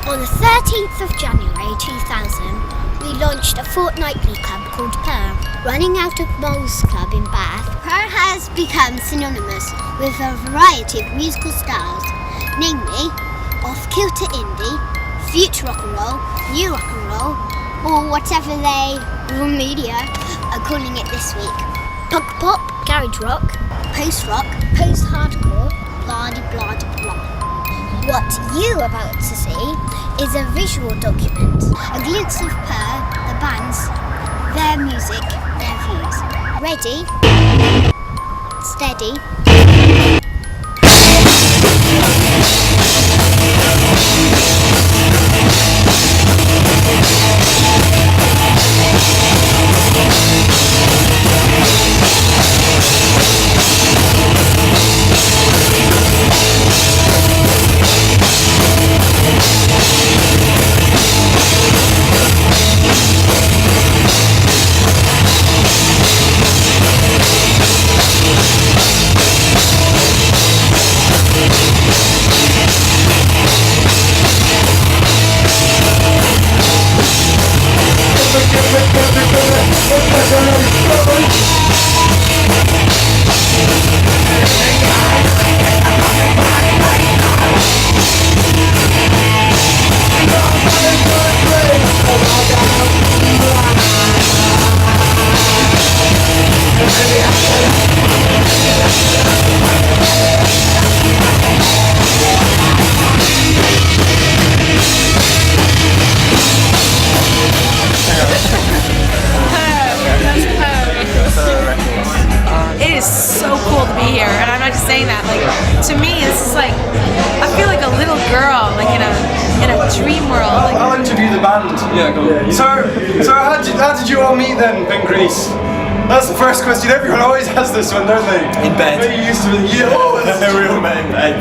On the 13th of January 2000, we launched a fortnightly club called Purr. Running out of Moles Club in Bath, Purr has become synonymous with a variety of musical styles, namely off-kilter indie, future rock and roll, new rock and roll, or whatever they, raw media, are calling it this week. Punk pop, garage rock, post-rock, post-hardcore, blah-de-blah-de-blah. What you are about to see is a visual document, a glimpse of Purr, the bands, their music, their views. Ready? Steady? How did you all meet then, in Greece? That's the first question. Everyone always has this one, don't they? In bed. Where you used to be. We all met in bed.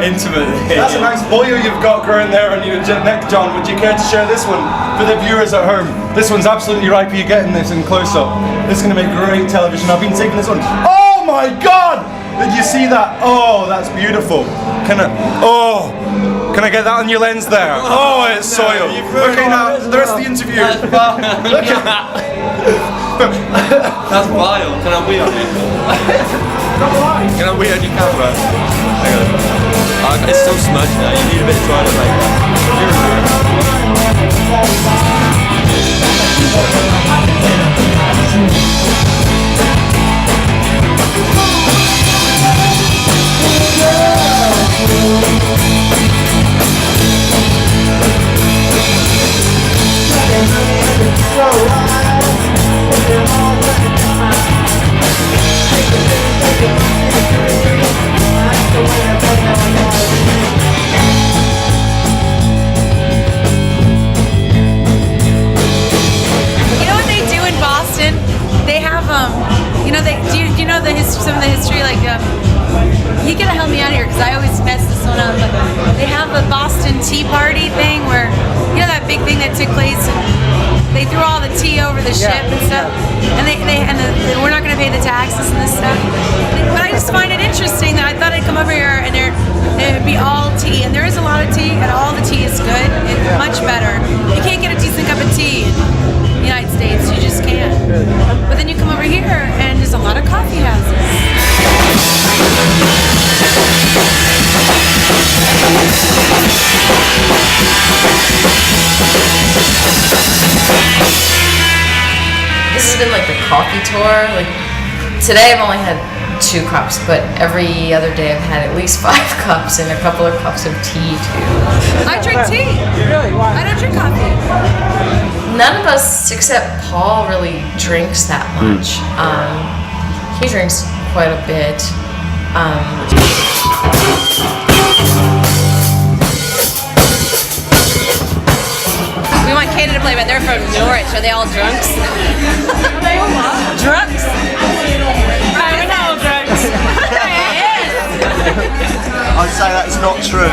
Intimately. That's a nice boyo you've got growing there on your neck, John. Would you care to share this one for the viewers at home? This one's absolutely right for you getting this in close-up. This is going to make great television. I've been taking this one. Oh my God! Did you see that? Oh, that's beautiful. Can I get that on your lens there? Oh, it's soil. Okay, now the rest of the interview. That's vile. Can I wee on you? Can I wee on your camera? Hang on. It's so smudged now. You need a bit of toilet like that. some of the history, like, you gotta help me out here because I always mess this one up. But they have a Boston Tea Party thing where, you know, that big thing that took place and they threw all the tea over the ship and stuff, and we're not gonna pay the taxes and this stuff. But I just find it interesting that I thought I'd come over here and it would be all tea, and there is a lot of tea, and all the tea is good. It's much better. You can't get a decent cup of tea in the United States, you just can't. But then you come over here and there's a lot of coffee houses. This has been like the coffee tour. Like today I've only had 2 cups, but every other day I've had at least 5 cups and a couple of cups of tea too. I drink tea. Really? Why? I don't drink coffee. None of us except Paul really drinks that much. He drinks quite a bit. We want Katie to play, but they're from Norwich. Are they all drunks? Are they all what? Drunks? I don't know, drunks. I'd say that's not true.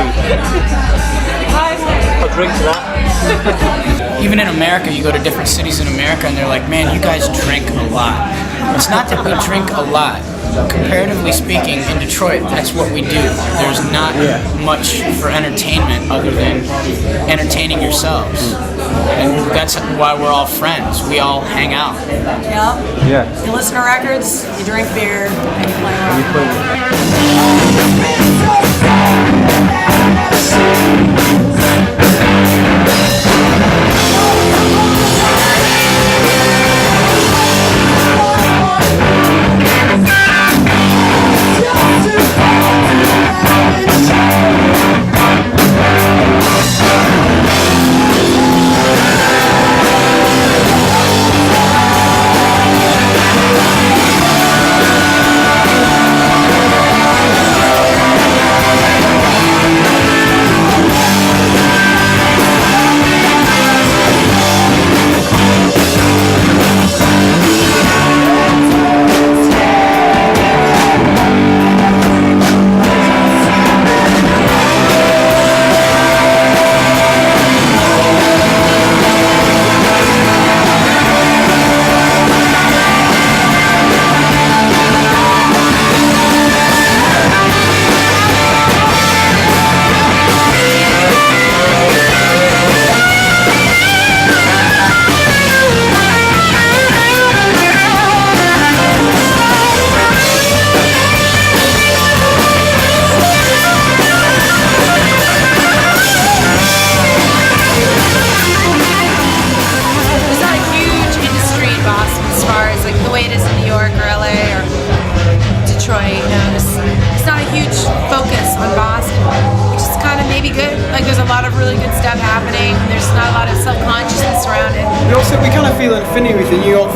I'll drink to that. Even in America, you go to different cities in America and they're like, man, you guys drink a lot. It's not that we drink a lot. comparatively speaking, in Detroit, that's what we do. There's not much for entertainment other than entertaining yourselves. And that's why we're all friends. We all hang out. Yeah. You listen to records, you drink beer, and you play rock.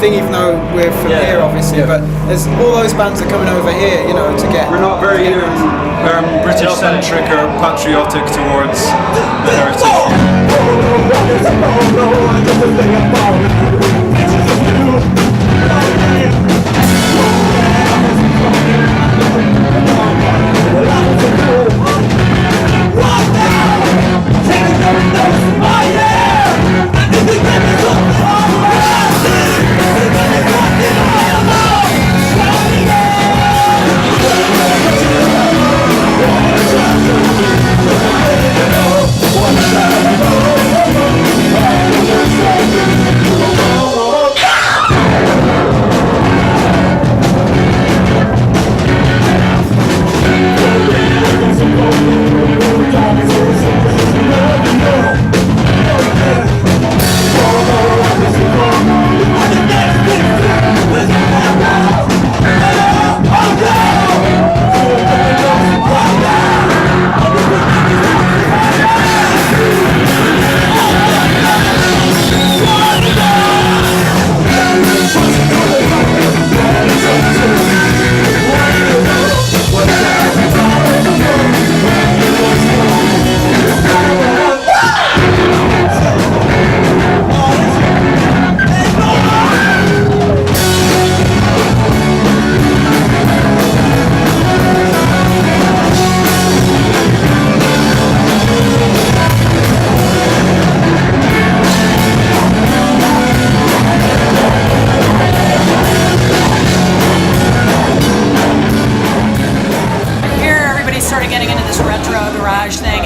Even though we're from here, obviously, but there's all those bands are coming over here, you know, to get. We're not very British-centric or patriotic towards the heritage.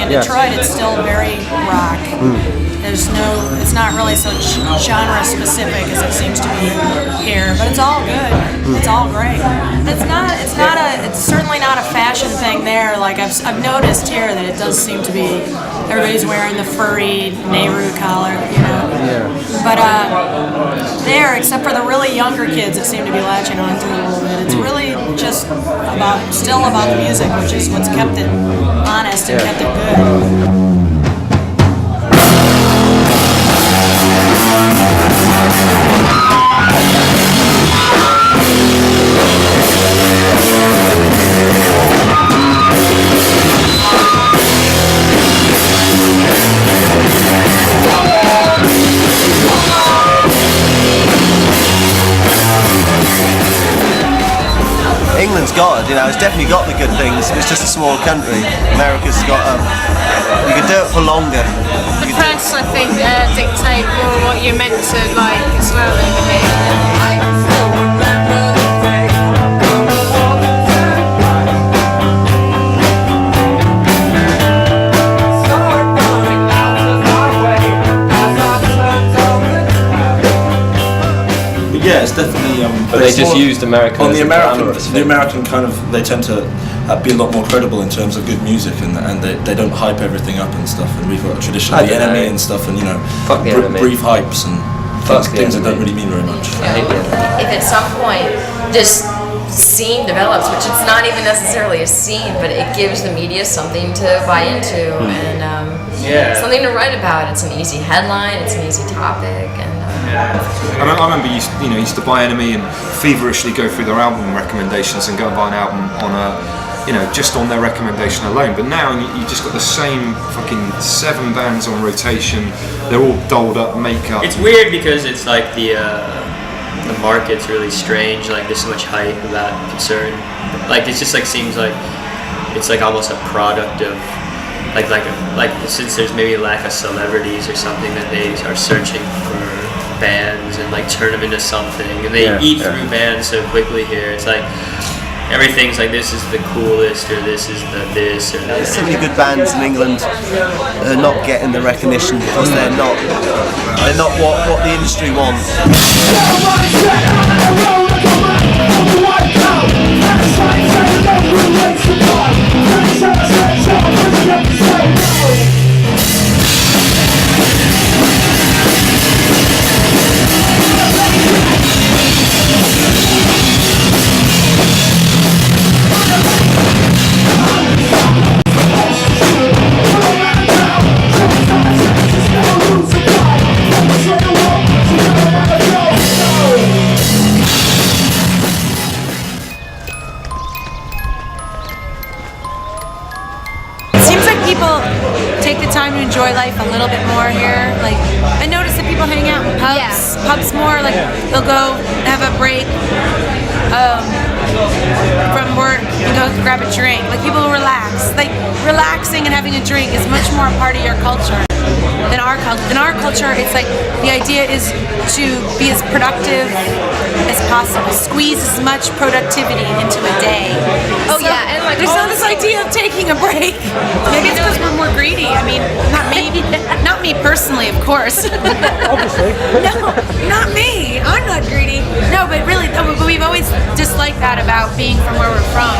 Detroit, it's still very rock. It's not really so genre specific as it seems to be here, but it's all good. It's all great. It's certainly not a fashion thing there. Like I've noticed here that it does seem to be everybody's wearing the furry Nehru collar, you know. But there, except for the really younger kids that seem to be latching on to it a little bit, it's really just still about the music, which is what's kept it honest and kept it good. England's got it, you know, it's definitely got the good things. It's just a small country. America's got, you can do it for longer. The press, I think, dictate more what you're meant to like as well over here. But they just used American on as the a American, glamorous the thing. American kind of, they tend to be a lot more credible in terms of good music, and they don't hype everything up and stuff. And we've got a tradition of the enemy and stuff, and Fuck the enemy. brief hypes and things that don't really mean very much. If at some point this scene develops, which it's not even necessarily a scene, but it gives the media something to buy into and something to write about. It's an easy headline, it's an easy topic, and I remember you used to buy Enemy and feverishly go through their album recommendations and go and buy an album on just on their recommendation alone. But now you just got the same fucking 7 bands on rotation. They're all dolled up makeup. It's weird because it's like the market's really strange. Like there's so much hype about concern. Like it just like seems like it's like almost a product of like since there's maybe a lack of celebrities or something, that they are searching for bands and like turn them into something, and they eat through bands so quickly here. It's like everything's like this is the coolest, or this is the this or that. There's so many good bands in England are not getting the recognition because they're not what the industry wants. People take the time to enjoy life a little bit more here. Like, I notice that people hang out in pubs more. Like, they'll go have a break from work and go grab a drink. Like, people relax. Like, relaxing and having a drink is much more a part of your culture than our culture. In our culture, it's like the idea is to be as productive as possible. Squeeze as much productivity into a day. Oh, yeah, and like there's not this idea of taking a break. Maybe it's because we're more greedy. I mean, not me personally, of course. Obviously. No, not me. I'm not greedy. No, but really, we've always disliked that about being from where we're from.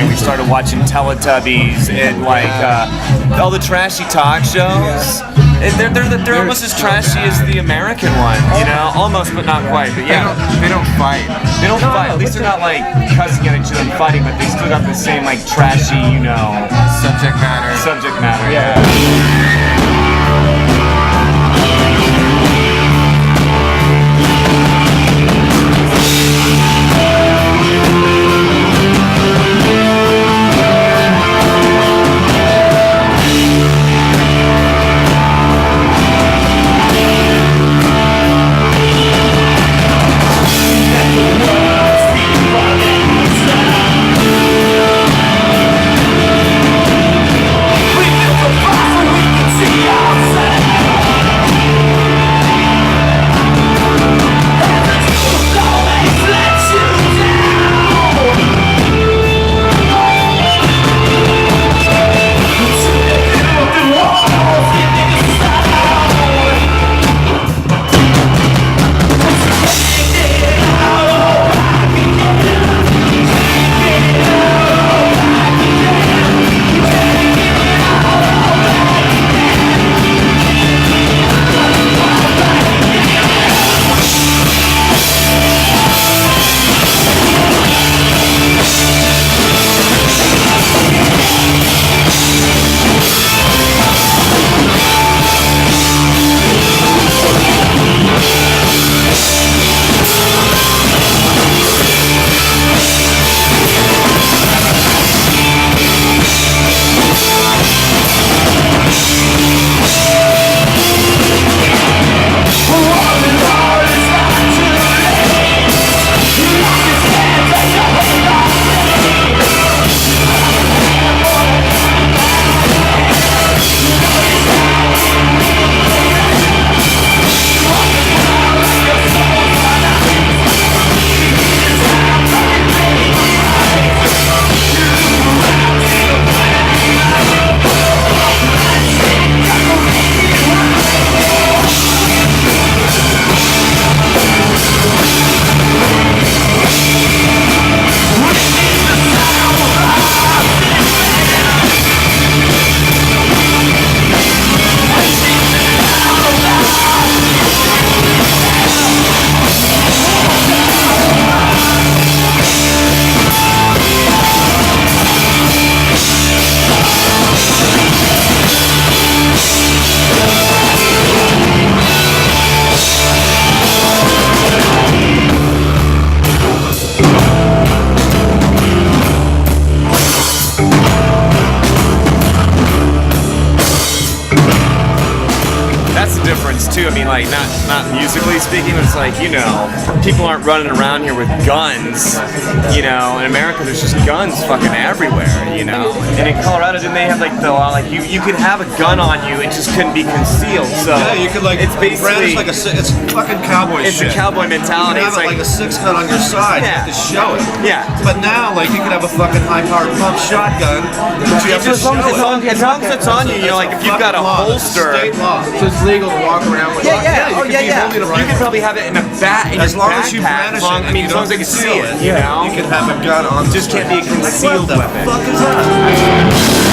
We started watching Teletubbies and like all the trashy talk shows. They're almost as trashy as the American one, almost, but not quite. But yeah, they don't fight. They don't fight. At least they're not like cussing at each other and fighting, but they still got the same like trashy, Subject matter. Subject matter. Yeah. We built a fire so we can see outside. like not musically speaking, but it's like, you know, people aren't running around here with guns. You know, in America there's just guns fucking everywhere. You know, and in Colorado didn't they have like the law like you could have a gun on you, it just couldn't be concealed. So yeah, you could like it's basically like it's fucking cowboy shit. It's a cowboy mentality. You can have it's like a 6-gun on your side. Yeah. You have to show it. Yeah. But now, like, you can have a fucking high-powered pump shotgun, but you have to as long show as it's on you, you know, like if you've got a holster. State law. So it's legal to walk around with You could probably have it in a bat in as your long backpack. as you brandish it. I mean, as long as they can see it, you Yeah. know. You can have a gun on. Just can't be a concealed weapon. What the fuck is that?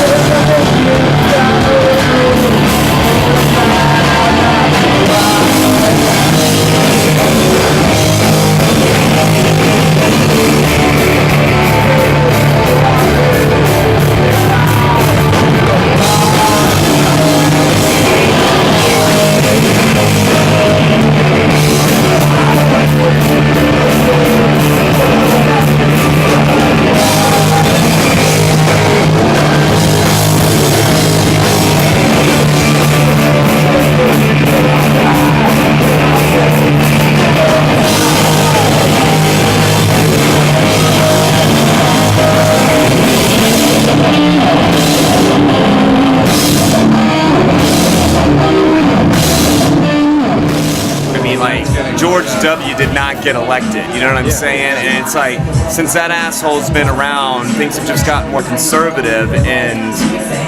George W. did not get elected, you know what I'm saying? And it's like, since that asshole's been around, things have just gotten more conservative, and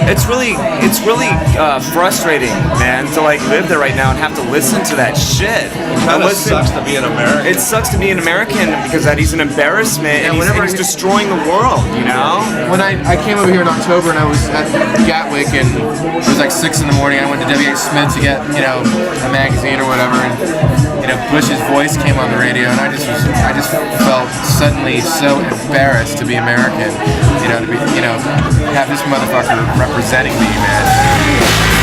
it's really frustrating, man, to like live there right now and have to listen to that shit. It sucks to be an American. It sucks to be an American because that he's an embarrassment, and he's destroying the world, you know? When I came over here in October and I was at Gatwick and it was like 6 in the morning, I went to W.H. Smith to get, you know, a magazine or whatever, and you know, Bush's voice came on the radio, and I just felt suddenly so embarrassed to be American, you know, to be, you know, have this motherfucker representing me, man.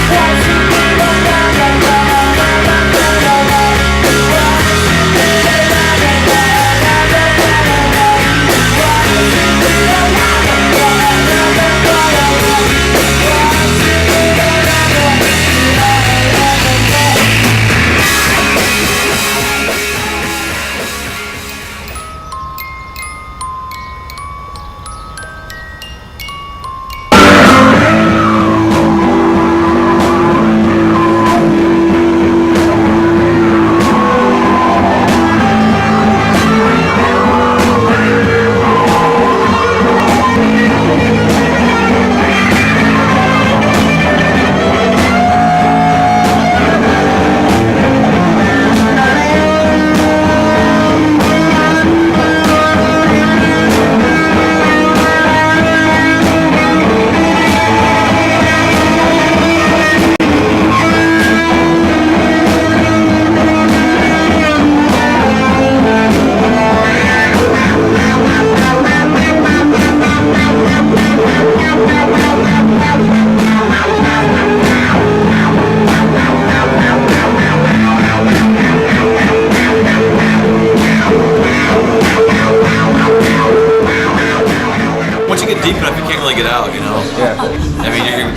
deep enough, you can't really get out, you know. Yeah. I mean, you're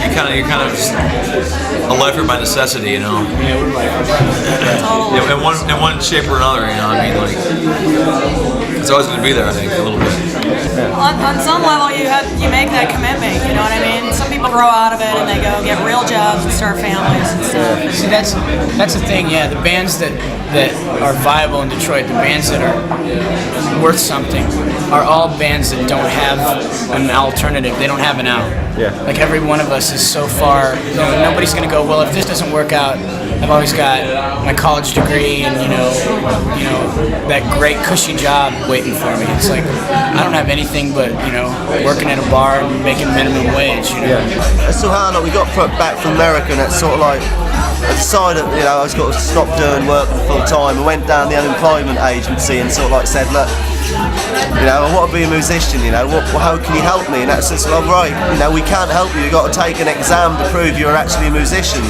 kind of just a lifer by necessity, you know. In one shape or another, you know. I mean, like it's always going to be there. I think a little bit. On some level, you make that commitment. You know what I mean? Some people grow out of it and they go get real jobs and start families and stuff. See, that's the thing. Yeah, the bands that are viable in Detroit, the bands that are worth something, are all bands that don't have an alternative. They don't have an out. Yeah. Like every one of us is so far. You know, nobody's gonna go, well, if this doesn't work out, I've always got my college degree and you know that great cushy job waiting for me. It's like I don't have anything but working at a bar and making minimum wage. You know. Yeah. So how we got back from America, and it's sort of like I decided I was got to stop doing work full time. I went down the unemployment agency and sort of like said, look, I want to be a musician. How can you help me? And that's just well, right. We can't help you. You've got to take an exam to prove you're actually a musician.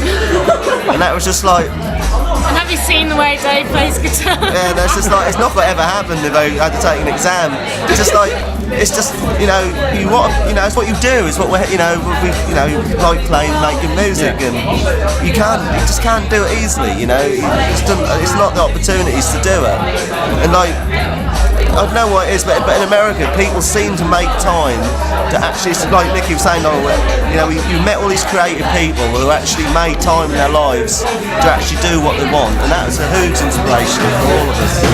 And that was just like. And have you seen the way Dave plays guitar? Yeah, that's just like it's not going to ever happen if I had to take an exam. It's just like it's just it's what you do. It's what we like playing, making music, and you just can't do it easily. It's not the opportunities to do it, and like. I don't know what it is, but in America, people seem to make time to actually, like Nicky was saying, you met all these creative people who actually made time in their lives to actually do what they want, and that was a huge inspiration for all of us.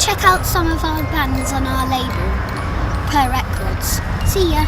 Check out some of our bands on our label, Purr Records. See ya!